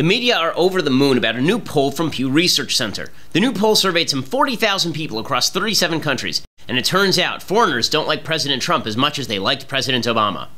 The media are over the moon about a new poll from Pew Research Center. The new poll surveyed some 40,000 people across 37 countries, and it turns out foreigners don't like President Trump as much as they liked President Obama.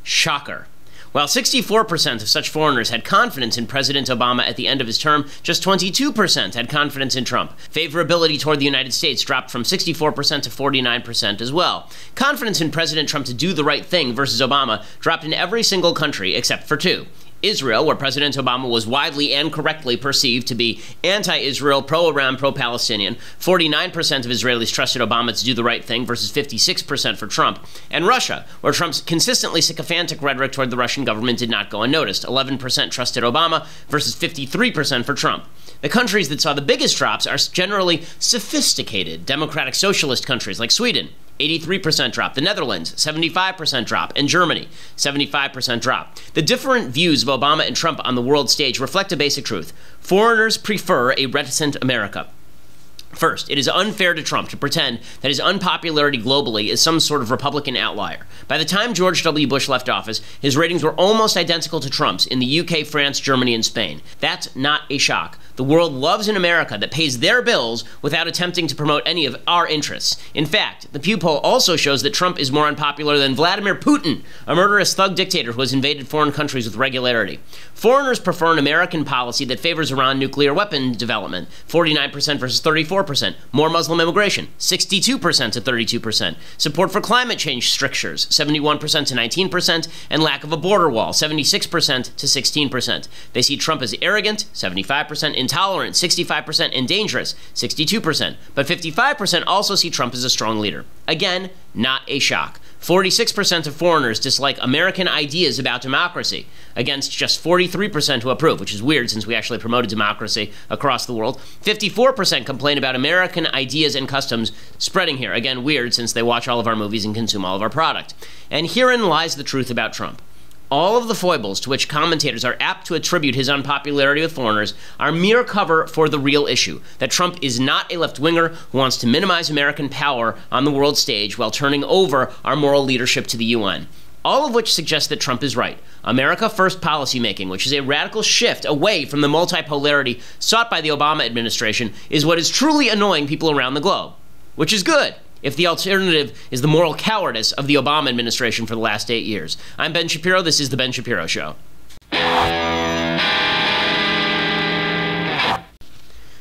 Shocker. While 64% of such foreigners had confidence in President Obama at the end of his term, just 22% had confidence in Trump. Favorability toward the United States dropped from 64% to 49% as well. Confidence in President Trump to do the right thing versus Obama dropped in every single country except for two. Israel, where President Obama was widely and correctly perceived to be anti-Israel, pro-Iran, pro-Palestinian. 49% of Israelis trusted Obama to do the right thing versus 56% for Trump. And Russia, where Trump's consistently sycophantic rhetoric toward the Russian government did not go unnoticed. 11% trusted Obama versus 53% for Trump. The countries that saw the biggest drops are generally sophisticated, democratic socialist countries like Sweden. 83% drop. The Netherlands, 75% drop. And Germany, 75% drop. The different views of Obama and Trump on the world stage reflect a basic truth. Foreigners prefer a reticent America. First, it is unfair to Trump to pretend that his unpopularity globally is some sort of Republican outlier. By the time George W. Bush left office, his ratings were almost identical to Trump's in the UK, France, Germany, and Spain. That's not a shock. The world loves an America that pays their bills without attempting to promote any of our interests. In fact, the Pew poll also shows that Trump is more unpopular than Vladimir Putin, a murderous thug dictator who has invaded foreign countries with regularity. Foreigners prefer an American policy that favors Iran nuclear weapon development, 49% versus 34%. More Muslim immigration, 62% to 32%. Support for climate change strictures, 71% to 19%. And lack of a border wall, 76% to 16%. They see Trump as arrogant, 75%, intolerant, 65%, and dangerous, 62%. But 55% also see Trump as a strong leader. Again, not a shock. 46% of foreigners dislike American ideas about democracy, against just 43% who approve, which is weird since we actually promoted democracy across the world. 54% complain about American ideas and customs spreading here. Again, weird since they watch all of our movies and consume all of our product. And herein lies the truth about Trump. All of the foibles to which commentators are apt to attribute his unpopularity with foreigners are mere cover for the real issue, that Trump is not a left-winger who wants to minimize American power on the world stage while turning over our moral leadership to the UN. All of which suggests that Trump is right. America First policymaking, which is a radical shift away from the multipolarity sought by the Obama administration, is what is truly annoying people around the globe, which is good, if the alternative is the moral cowardice of the Obama administration for the last 8 years. I'm Ben Shapiro. This is The Ben Shapiro Show.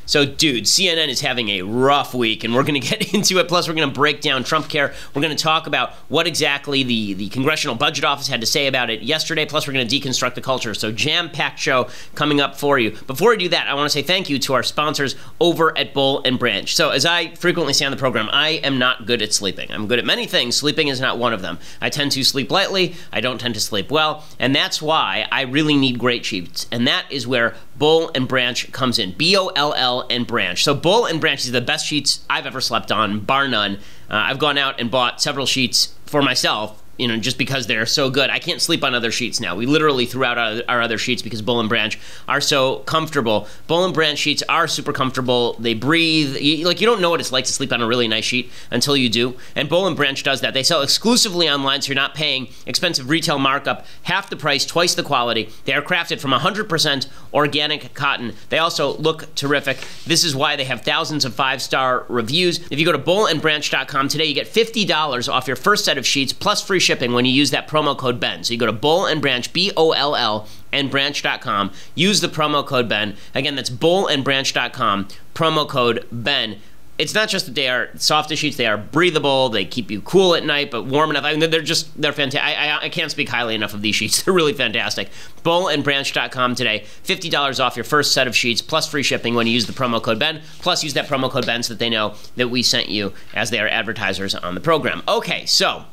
So, dude, CNN is having a rough week, and we're going to get into it. Plus, we're going to break down Trumpcare. We're going to talk about what exactly the Congressional Budget Office had to say about it yesterday. Plus, we're going to deconstruct the culture. So, jam-packed show coming up for you. Before we do that, I want to say thank you to our sponsors over at Boll & Branch. So, as I frequently say on the program, I am not good at sleeping. I'm good at many things. Sleeping is not one of them. I tend to sleep lightly. I don't tend to sleep well. And that's why I really need great sheets. And that is where Boll & Branch comes in. B-O-L-L and Branch. So Boll & Branch is the best sheets I've ever slept on, bar none. I've gone out and bought several sheets for myself, you know, just because they're so good. I can't sleep on other sheets now. We literally threw out our other sheets because Boll & Branch are so comfortable. Boll & Branch sheets are super comfortable. They breathe. You don't know what it's like to sleep on a really nice sheet until you do. And Boll & Branch does that. They sell exclusively online, so you're not paying expensive retail markup, half the price, twice the quality. They are crafted from 100% organic cotton. They also look terrific. This is why they have thousands of 5-star reviews. If you go to bollandbranch.com today, you get $50 off your first set of sheets plus free shipping when you use that promo code Ben. So you go to Boll & Branch, B-O-L-L, and branch.com. Use the promo code Ben. Again, that's bollandbranch.com, promo code Ben. It's not just that they are soft as sheets, they are breathable, they keep you cool at night, but warm enough. I mean, they're fantastic. I can't speak highly enough of these sheets. They're really fantastic. Bollandbranch.com today. $50 off your first set of sheets, plus free shipping when you use the promo code Ben. Plus, use that promo code Ben so that they know that we sent you as they are advertisers on the program. Okay, so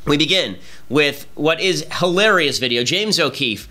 we begin with what is hilarious video. James O'Keefe,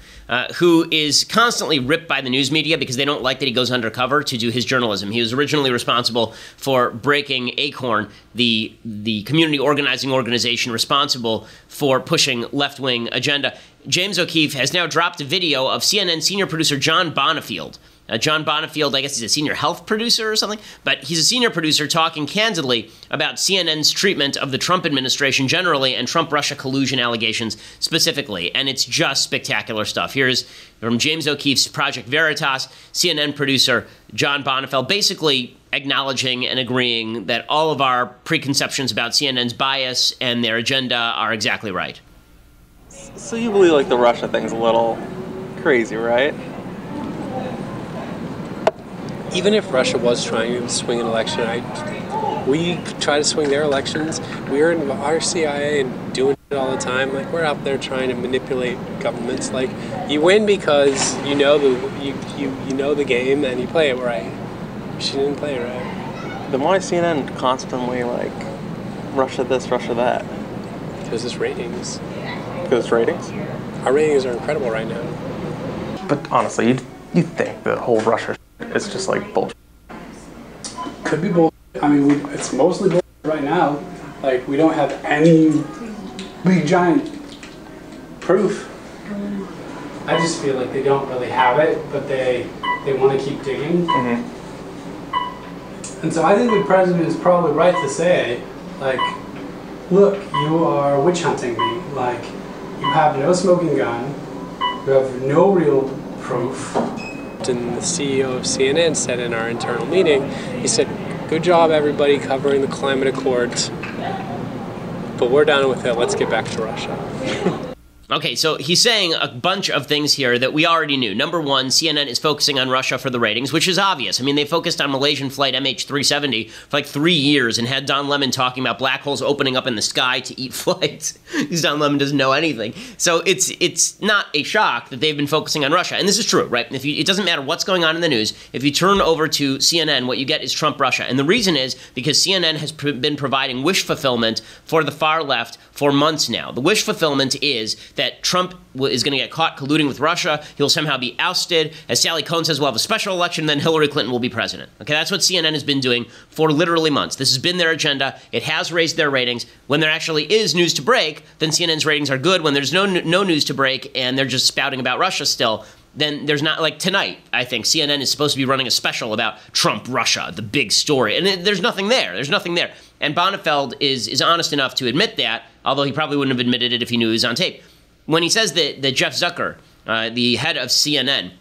who is constantly ripped by the news media because they don't like that he goes undercover to do his journalism. He was originally responsible for breaking Acorn, the community organizing organization responsible for pushing left-wing agenda. James O'Keefe has now dropped a video of CNN senior producer John Bonifield. John Bonifield, I guess he's a senior health producer or something, but he's a senior producer talking candidly about CNN's treatment of the Trump administration generally and Trump-Russia collusion allegations specifically, and it's just spectacular stuff. Here's from James O'Keefe's Project Veritas, CNN producer John Bonifeld, basically acknowledging and agreeing that all of our preconceptions about CNN's bias and their agenda are exactly right. So you believe like the Russia thing's a little crazy, right? Even if Russia was trying to swing an election, we try to swing their elections. We're in our CIA and doing it all the time. Like, we're out there trying to manipulate governments. Like, you win because you know the game and you play it right. She didn't play it right. Then why is CNN constantly like Russia this, Russia that? Because it's ratings. Because it's ratings? Our ratings are incredible right now. But honestly, you think the whole Russia is just like bullshit? Could be bullshit. I mean, it's mostly bullshit right now. Like, we don't have any big giant proof. I just feel like they don't really have it, but they want to keep digging. Mm-hmm. And so I think the president is probably right to say, like, look, you are witch hunting me. Like, you have no smoking gun, you have no real proof. And the CEO of CNN said in our internal meeting, he said, good job everybody covering the climate accords, but we're done with it, let's get back to Russia. Okay, so he's saying a bunch of things here that we already knew. Number one, CNN is focusing on Russia for the ratings, which is obvious. I mean, they focused on Malaysian flight MH370 for like 3 years and had Don Lemon talking about black holes opening up in the sky to eat flights, because Don Lemon doesn't know anything. So it's not a shock that they've been focusing on Russia. And this is true, right? It doesn't matter what's going on in the news. If you turn over to CNN, what you get is Trump Russia. And the reason is because CNN has been providing wish fulfillment for the far left for months now. The wish fulfillment is that Trump is going to get caught colluding with Russia. He'll somehow be ousted. As Sally Cohn says, we'll have a special election, then Hillary Clinton will be president. Okay, that's what CNN has been doing for literally months. This has been their agenda. It has raised their ratings. When there actually is news to break, then CNN's ratings are good. When there's no news to break and they're just spouting about Russia still, then there's not, like tonight, I think, CNN is supposed to be running a special about Trump, Russia, the big story. And there's nothing there. There's nothing there. And Bonifeld is honest enough to admit that, although he probably wouldn't have admitted it if he knew he was on tape. When he says that Jeff Zucker, the head of CNN,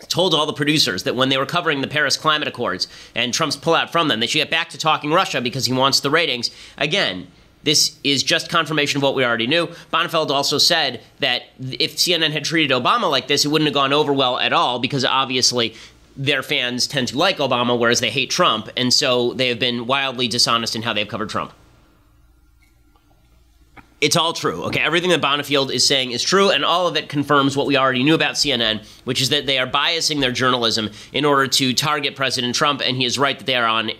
told all the producers that when they were covering the Paris Climate Accords and Trump's pullout from them, they should get back to talking Russia because he wants the ratings. Again, this is just confirmation of what we already knew. Bonifeld also said that if CNN had treated Obama like this, it wouldn't have gone over well at all because obviously their fans tend to like Obama, whereas they hate Trump, and so they have been wildly dishonest in how they've covered Trump. It's all true, okay? Everything that Bonifeld is saying is true, and all of it confirms what we already knew about CNN, which is that they are biasing their journalism in order to target President Trump, and he is right that they are on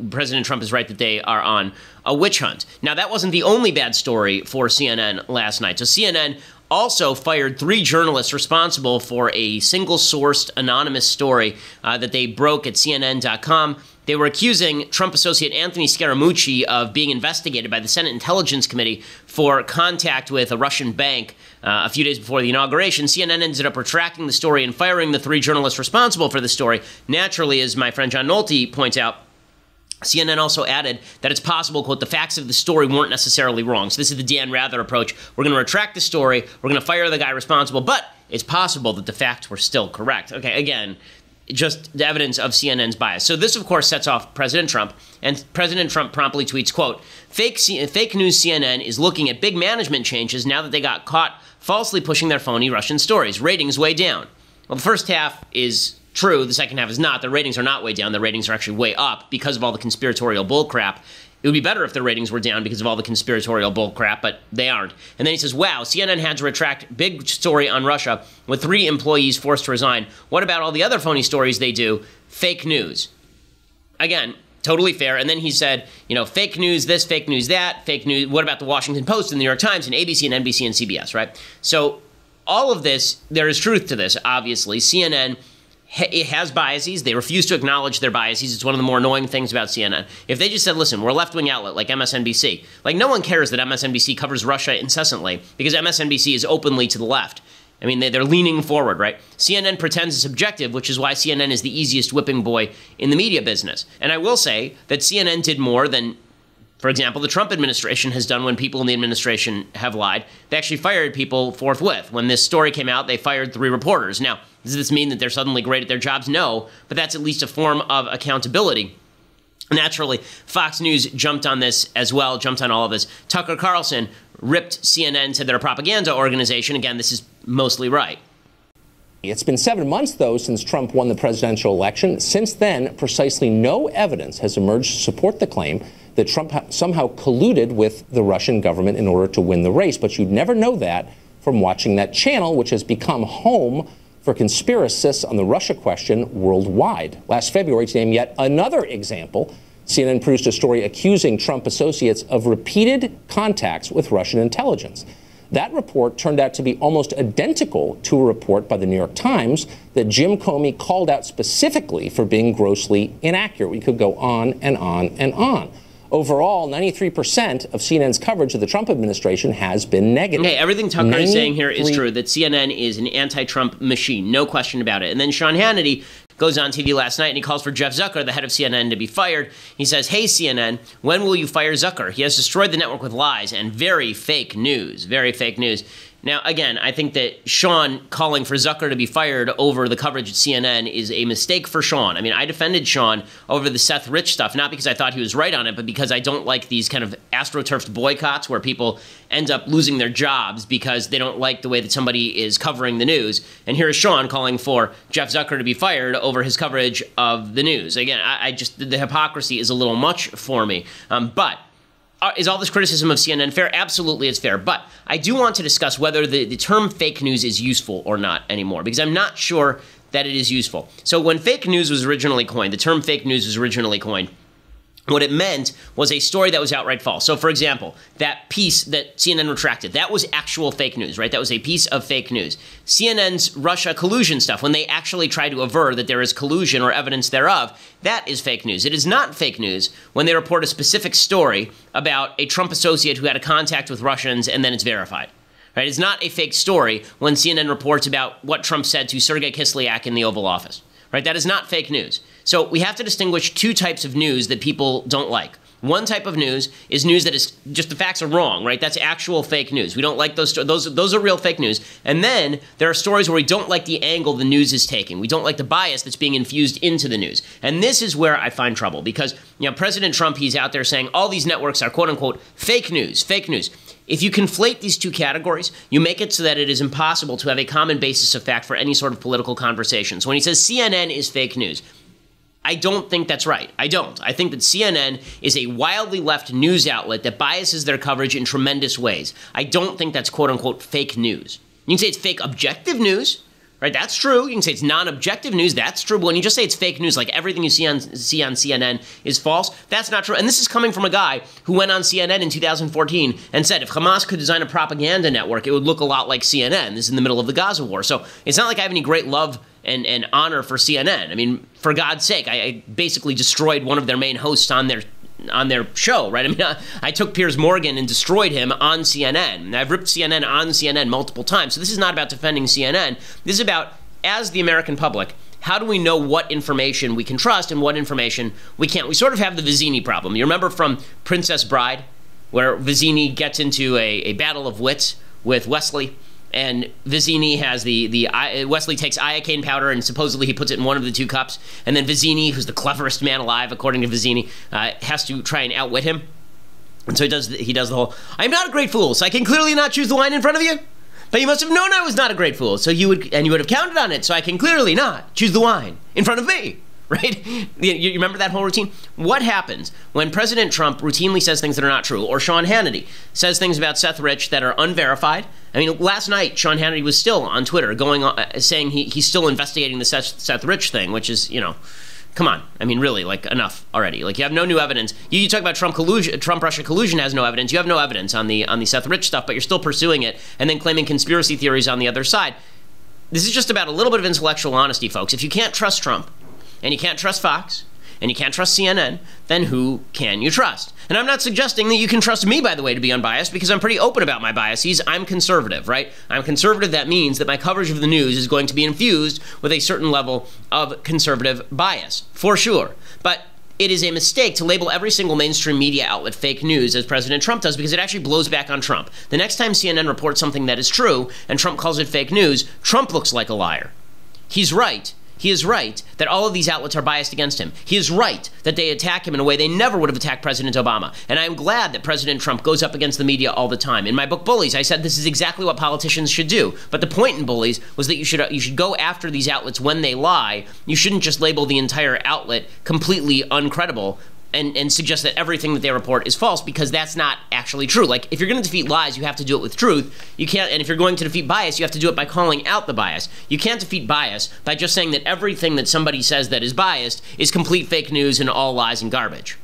President Trump is right that they are on a witch hunt. Now, that wasn't the only bad story for CNN last night. So CNN also fired 3 journalists responsible for a single-sourced anonymous story that they broke at CNN.com. They were accusing Trump associate Anthony Scaramucci of being investigated by the Senate Intelligence Committee for contact with a Russian bank a few days before the inauguration. CNN ended up retracting the story and firing the 3 journalists responsible for the story. Naturally, as my friend John Nolte points out, CNN also added that it's possible, quote, the facts of the story weren't necessarily wrong. So this is the Dan Rather approach. We're going to retract the story. We're going to fire the guy responsible, but it's possible that the facts were still correct. Okay, again, just the evidence of CNN's bias. So this, of course, sets off President Trump, and President Trump promptly tweets, quote, fake news CNN is looking at big management changes now that they got caught falsely pushing their phony Russian stories. Ratings way down. Well, the first half is true. The second half is not. The ratings are not way down. The ratings are actually way up because of all the conspiratorial bullcrap. It would be better if the ratings were down because of all the conspiratorial bullcrap, but they aren't. And then he says, wow, CNN had to retract big story on Russia with 3 employees forced to resign. What about all the other phony stories they do? Fake news. Again, totally fair. And then he said, you know, fake news this, fake news that, fake news. What about the Washington Post and the New York Times and ABC and NBC and CBS, right? So all of this, there is truth to this, obviously. CNN, it has biases. They refuse to acknowledge their biases. It's one of the more annoying things about CNN. If they just said, listen, we're a left-wing outlet like MSNBC, like no one cares that MSNBC covers Russia incessantly because MSNBC is openly to the left. I mean, they're leaning forward, right? CNN pretends it's objective, which is why CNN is the easiest whipping boy in the media business. And I will say that CNN did more than for example, the Trump administration has done when people in the administration have lied. They actually fired people forthwith. When this story came out, they fired 3 reporters. Now, does this mean that they're suddenly great at their jobs? No, but that's at least a form of accountability. Naturally, Fox News jumped on this as well, jumped on all of this. Tucker Carlson ripped CNN, said they're a propaganda organization. Again, this is mostly right. It's been 7 months, though, since Trump won the presidential election. Since then, precisely no evidence has emerged to support the claim that Trump somehow colluded with the Russian government in order to win the race. But you'd never know that from watching that channel, which has become home for conspiracists on the Russia question worldwide. Last February, to name yet another example, CNN produced a story accusing Trump associates of repeated contacts with Russian intelligence. That report turned out to be almost identical to a report by the New York Times that Jim Comey called out specifically for being grossly inaccurate. We could go on and on and on. Overall, 93% of CNN's coverage of the Trump administration has been negative. Okay, everything Tucker is saying here is true, that CNN is an anti-Trump machine, no question about it. And then Sean Hannity goes on TV last night and he calls for Jeff Zucker, the head of CNN, to be fired. He says, hey, CNN, when will you fire Zucker? He has destroyed the network with lies and very fake news, very fake news. Now, again, I think that Sean calling for Zucker to be fired over the coverage at CNN is a mistake for Sean. I mean, I defended Sean over the Seth Rich stuff, not because I thought he was right on it, but because I don't like these kind of astroturfed boycotts where people end up losing their jobs because they don't like the way that somebody is covering the news. And here is Sean calling for Jeff Zucker to be fired over his coverage of the news. Again, I just, the hypocrisy is a little much for me. But is all this criticism of CNN fair? Absolutely, it's fair. But I do want to discuss whether the term fake news is useful or not anymore, because I'm not sure that it is useful. So when fake news was originally coined, the term fake news was originally coined, what it meant was a story that was outright false. So, for example, that piece that CNN retracted, that was actual fake news, right? That was a piece of fake news. CNN's Russia collusion stuff, when they actually try to aver that there is collusion or evidence thereof, that is fake news. It is not fake news when they report a specific story about a Trump associate who had a contact with Russians and then it's verified. Right? It's not a fake story when CNN reports about what Trump said to Sergei Kislyak in the Oval Office. Right? That is not fake news. So we have to distinguish 2 types of news that people don't like. One type of news is news that is just the facts are wrong, right? That's actual fake news. We don't like those are real fake news. And then there are stories where we don't like the angle the news is taking. We don't like the bias that's being infused into the news. And this is where I find trouble because, you know, President Trump, he's out there saying all these networks are quote unquote fake news, fake news. If you conflate these 2 categories, you make it so that it is impossible to have a common basis of fact for any sort of political conversation. So when he says CNN is fake news, I don't think that's right. I don't. I think that CNN is a wildly left news outlet that biases their coverage in tremendous ways. I don't think that's quote-unquote fake news. You can say it's fake objective news, right? That's true. You can say it's non-objective news. That's true. But when you just say it's fake news, like everything you see on CNN is false, that's not true. And this is coming from a guy who went on CNN in 2014 and said if Hamas could design a propaganda network, it would look a lot like CNN. This is in the middle of the Gaza war. So it's not like I have any great love and honor for CNN. I mean, for God's sake, I basically destroyed one of their main hosts on their show, right? I mean, I took Piers Morgan and destroyed him on CNN. And I've ripped CNN on CNN multiple times. So this is not about defending CNN. This is about, as the American public, how do we know what information we can trust and what information we can't? We sort of have the Vizzini problem. You remember from Princess Bride, where Vizzini gets into a battle of wits with Wesley, and Vizzini has Wesley takes iocane powder and supposedly he puts it in one of the 2 cups, and then Vizzini, who's the cleverest man alive according to Vizzini, has to try and outwit him. And so he does the whole, I'm not a great fool, so I can clearly not choose the wine in front of you, but you must have known I was not a great fool, so you would have counted on it, so I can clearly not choose the wine in front of me. Right? You remember that whole routine? What happens when President Trump routinely says things that are not true, or Sean Hannity says things about Seth Rich that are unverified? I mean, last night, Sean Hannity was still on Twitter saying he's still investigating the Seth Rich thing, which is, you know, come on. I mean, really, like, enough already. Like, you have no new evidence. You talk about Trump-Russia collusion has no evidence. You have no evidence on the Seth Rich stuff, but you're still pursuing it and then claiming conspiracy theories on the other side. This is just about a little bit of intellectual honesty, folks. If you can't trust Trump, and you can't trust Fox, and you can't trust CNN, then who can you trust? And I'm not suggesting that you can trust me, by the way, to be unbiased, because I'm pretty open about my biases. I'm conservative, right? I'm conservative. That means that my coverage of the news is going to be infused with a certain level of conservative bias, for sure. But it is a mistake to label every single mainstream media outlet fake news as President Trump does, because it actually blows back on Trump. The next time CNN reports something that is true and Trump calls it fake news, Trump looks like a liar. He's right. He is right that all of these outlets are biased against him. He is right that they attack him in a way they never would have attacked President Obama. And I am glad that President Trump goes up against the media all the time. In my book, Bullies, I said this is exactly what politicians should do. But the point in Bullies was that you should go after these outlets when they lie. You shouldn't just label the entire outlet completely uncredible and suggest that everything that they report is false, because that's not actually true. Like, if you're going to defeat lies, you have to do it with truth. You can't, and if you're going to defeat bias, you have to do it by calling out the bias. You can't defeat bias by just saying that everything that somebody says that is biased is complete fake news and all lies and garbage.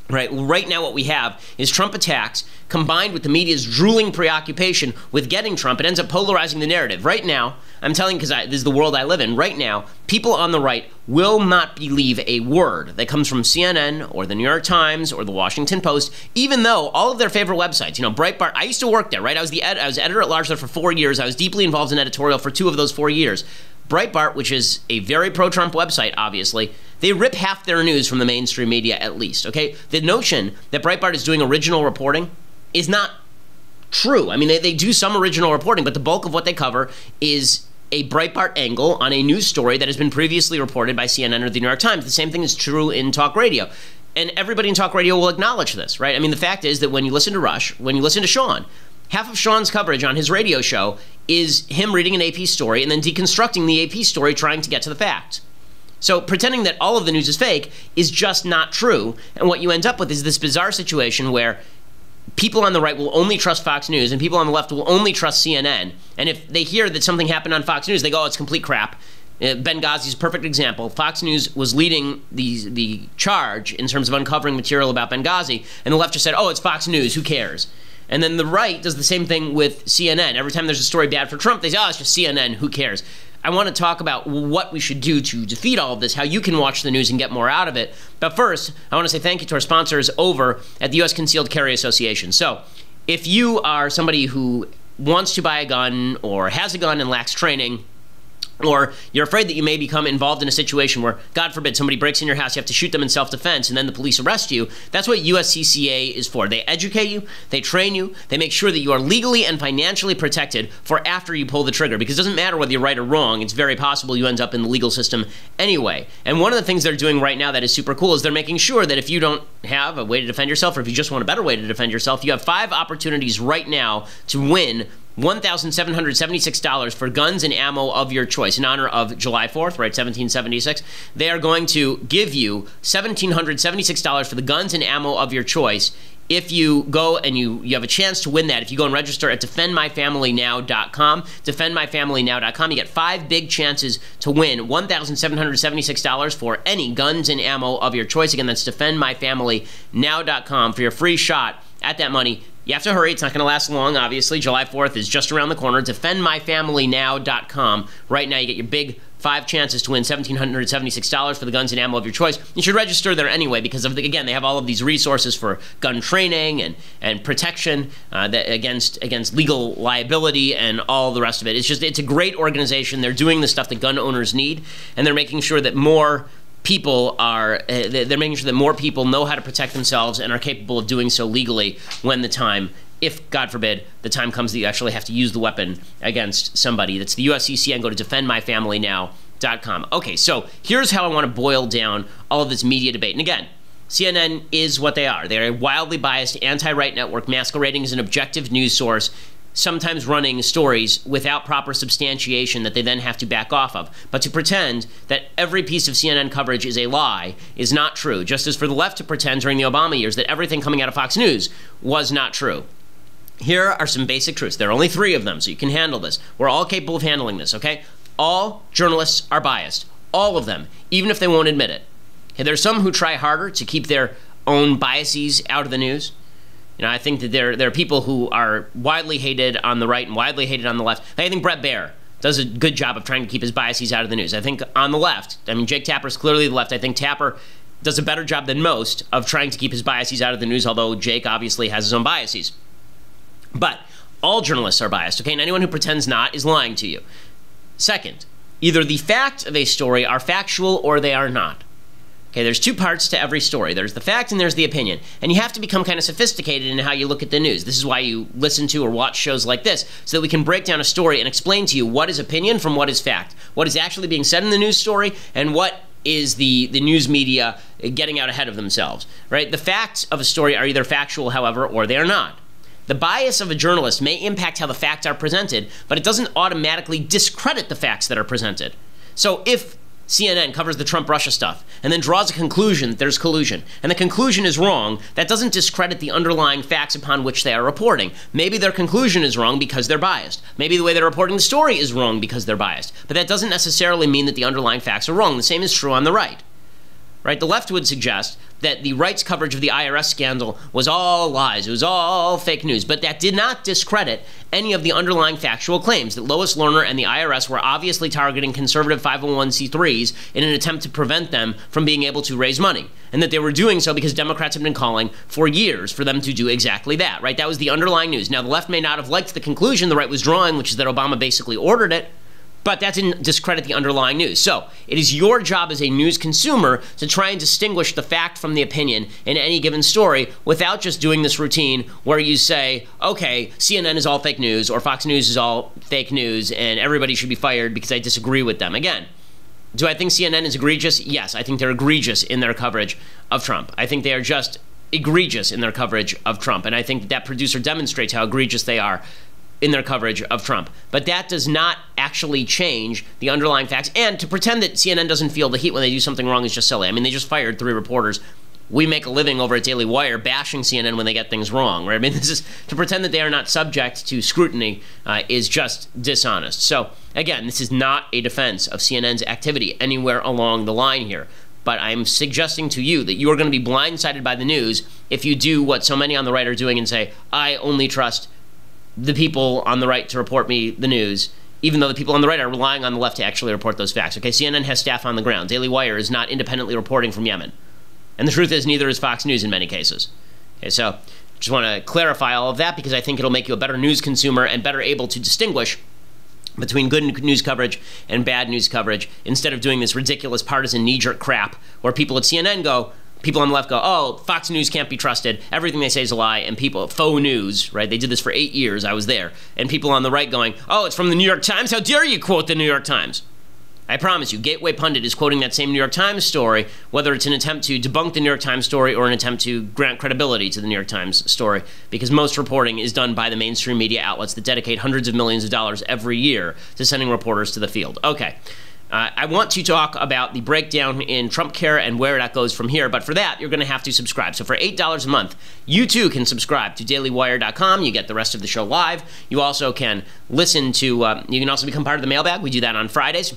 Right? Well, right now what we have is Trump attacks combined with the media's drooling preoccupation with getting Trump. It ends up polarizing the narrative. Right now, I'm telling you, because this is the world I live in, right now, people on the right will not believe a word that comes from CNN or the New York Times or the Washington Post, even though all of their favorite websites, Breitbart, I used to work there, right? I was editor-at-large there for 4 years. I was deeply involved in editorial for 2 of those 4 years. Breitbart, which is a very pro-Trump website, obviously, they rip half their news from the mainstream media at least, okay? The notion that Breitbart is doing original reporting is not true. I mean, they do some original reporting, but the bulk of what they cover is a Breitbart angle on a news story that has been previously reported by CNN or the New York Times. The same thing is true in talk radio. And everybody in talk radio will acknowledge this, right? I mean, the fact is that when you listen to Rush, when you listen to Sean, half of Sean's coverage on his radio show is him reading an AP story and then deconstructing the AP story, trying to get to the facts. So pretending that all of the news is fake is just not true. And what you end up with is this bizarre situation where people on the right will only trust Fox News and people on the left will only trust CNN. And if they hear that something happened on Fox News, they go, oh, it's complete crap. Benghazi is a perfect example. Fox News was leading the charge in terms of uncovering material about Benghazi, and the left just said, oh, it's Fox News, who cares? And then the right does the same thing with CNN. Every time there's a story bad for Trump, they say, oh, it's just CNN, who cares? I want to talk about what we should do to defeat all of this, how you can watch the news and get more out of it. But first, I want to say thank you to our sponsors over at the U.S. Concealed Carry Association. So if you are somebody who wants to buy a gun or has a gun and lacks training, or you're afraid that you may become involved in a situation where, God forbid, somebody breaks in your house, you have to shoot them in self-defense, and then the police arrest you, that's what USCCA is for. They educate you, they train you, they make sure that you are legally and financially protected for after you pull the trigger, because it doesn't matter whether you're right or wrong, it's very possible you end up in the legal system anyway. And one of the things they're doing right now that is super cool is they're making sure that if you don't have a way to defend yourself, or if you just want a better way to defend yourself, you have 5 opportunities right now to win $1,776 for guns and ammo of your choice in honor of July 4th, right, 1776. They are going to give you $1,776 for the guns and ammo of your choice if you go and you have a chance to win that. If you go and register at defendmyfamilynow.com, defendmyfamilynow.com, you get 5 big chances to win $1,776 for any guns and ammo of your choice. Again, that's defendmyfamilynow.com for your free shot at that money. You have to hurry. It's not going to last long, obviously. July 4th is just around the corner. Defendmyfamilynow.com. Right now, you get your big 5 chances to win $1,776 for the guns and ammo of your choice. You should register there anyway because, again, they have all of these resources for gun training and protection against legal liability and all the rest of it. It's a great organization. They're doing the stuff that gun owners need, and they're making sure that more people they're making sure that more people know how to protect themselves and are capable of doing so legally when the time, if God forbid, the time comes that you actually have to use the weapon against somebody. That's the USCCA, and go to defendmyfamilynow.com. Okay, so here's how I want to boil down all of this media debate. And again, CNN is what they are. They're a wildly biased anti-right network masquerading as an objective news source, sometimes running stories without proper substantiation that they then have to back off of. But to pretend that every piece of CNN coverage is a lie is not true, just as for the left to pretend during the Obama years that everything coming out of Fox News was not true. Here are some basic truths. There are only 3 of them, so you can handle this. We're all capable of handling this, okay? All journalists are biased. All of them, even if they won't admit it. Okay, there's some who try harder to keep their own biases out of the news. I think that there are people who are widely hated on the right and widely hated on the left. I think Bret Baier does a good job of trying to keep his biases out of the news. I think on the left, Jake Tapper's clearly the left. I think Tapper does a better job than most of trying to keep his biases out of the news, although Jake obviously has his own biases. But all journalists are biased, okay? And anyone who pretends not is lying to you. Second, either the facts of a story are factual or they are not. Okay, there's two parts to every story. There's the fact and there's the opinion. And you have to become kind of sophisticated in how you look at the news. This is why you listen to or watch shows like this, so that we can break down a story and explain to you what is opinion from what is fact, what is actually being said in the news story, and what is the news media getting out ahead of themselves, right? The facts of a story are either factual, however, or they are not. The bias of a journalist may impact how the facts are presented, but it doesn't automatically discredit the facts that are presented. So if CNN covers the Trump-Russia stuff and then draws a conclusion that there's collusion, and the conclusion is wrong, that doesn't discredit the underlying facts upon which they are reporting. Maybe their conclusion is wrong because they're biased. Maybe the way they're reporting the story is wrong because they're biased. But that doesn't necessarily mean that the underlying facts are wrong. The same is true on the right. Right? The left would suggest that the right's coverage of the IRS scandal was all lies, it was all fake news, but that did not discredit any of the underlying factual claims that Lois Lerner and the IRS were obviously targeting conservative 501c3s in an attempt to prevent them from being able to raise money, and that they were doing so because Democrats have been calling for years for them to do exactly that, right? That was the underlying news. Now, the left may not have liked the conclusion the right was drawing, which is that Obama basically ordered it, but that didn't discredit the underlying news. So it is your job as a news consumer to try and distinguish the fact from the opinion in any given story without just doing this routine where you say, okay, CNN is all fake news or Fox News is all fake news and everybody should be fired because I disagree with them. Again, do I think CNN is egregious? Yes, I think they're egregious in their coverage of Trump. I think they are just egregious in their coverage of Trump. And I think that producer demonstrates how egregious they are in their coverage of Trump. But that does not actually change the underlying facts. And to pretend that CNN doesn't feel the heat when they do something wrong is just silly. I mean, they just fired 3 reporters. We make a living over at Daily Wire bashing CNN when they get things wrong, right? I mean, this is to pretend that they are not subject to scrutiny is just dishonest. So again, this is not a defense of CNN's activity anywhere along the line here. But I'm suggesting to you that you are going to be blindsided by the news if you do what so many on the right are doing and say, I only trust the people on the right to report me the news, even though the people on the right are relying on the left to actually report those facts. Okay, CNN has staff on the ground. Daily Wire is not independently reporting from Yemen. And the truth is, neither is Fox News in many cases. Okay, so just want to clarify all of that because I think it'll make you a better news consumer and better able to distinguish between good news coverage and bad news coverage instead of doing this ridiculous partisan knee-jerk crap where people at CNN go, people on the left go, oh, Fox News can't be trusted. Everything they say is a lie. And people, faux news, right? They did this for 8 years. I was there. And people on the right going, oh, it's from the New York Times. How dare you quote the New York Times? I promise you, Gateway Pundit is quoting that same New York Times story, whether it's an attempt to debunk the New York Times story or an attempt to grant credibility to the New York Times story, because most reporting is done by the mainstream media outlets that dedicate hundreds of millions of dollars every year to sending reporters to the field. Okay. I want to talk about the breakdown in Trumpcare and where that goes from here, but for that, you're going to have to subscribe. So for $8 a month, you too can subscribe to dailywire.com. You get the rest of the show live. You also can listen to, you can also become part of the mailbag. We do that on Fridays.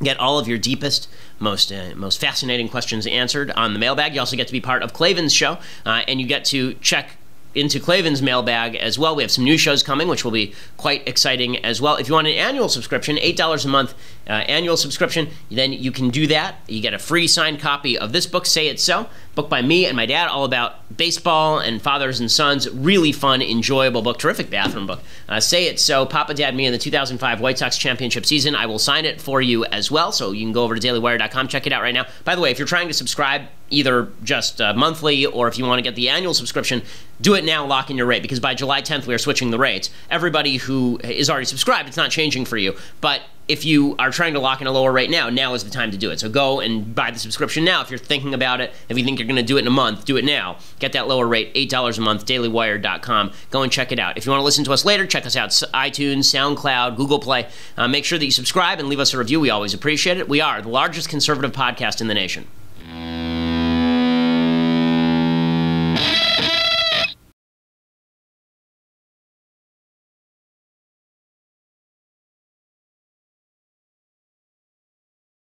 Get all of your deepest, most fascinating questions answered on the mailbag. You also get to be part of Klavan's show, and you get to check into Klavan's mailbag as well. We have some new shows coming, which will be quite exciting as well. If you want an annual subscription, $8 a month annual subscription, then you can do that. You get a free signed copy of this book, Say It So, book by me and my dad, all about baseball and fathers and sons. Really fun, enjoyable book, terrific bathroom book. Say It So, Papa, Dad, Me in the 2005 White Sox championship season. I will sign it for you as well, so you can go over to dailywire.com, check it out right now. By the way, if you're trying to subscribe, either just monthly or if you want to get the annual subscription, do it now, lock in your rate, because by July 10th, we are switching the rates. Everybody who is already subscribed, it's not changing for you, but if you are trying to lock in a lower rate now is the time to do it. So go and buy the subscription now if you're thinking about it. If you think you're going to do it in a month, do it now. Get that lower rate, $8 a month, dailywire.com. Go and check it out. If you want to listen to us later, check us out, iTunes, SoundCloud, Google Play. Make sure that you subscribe and leave us a review. We always appreciate it. We are the largest conservative podcast in the nation.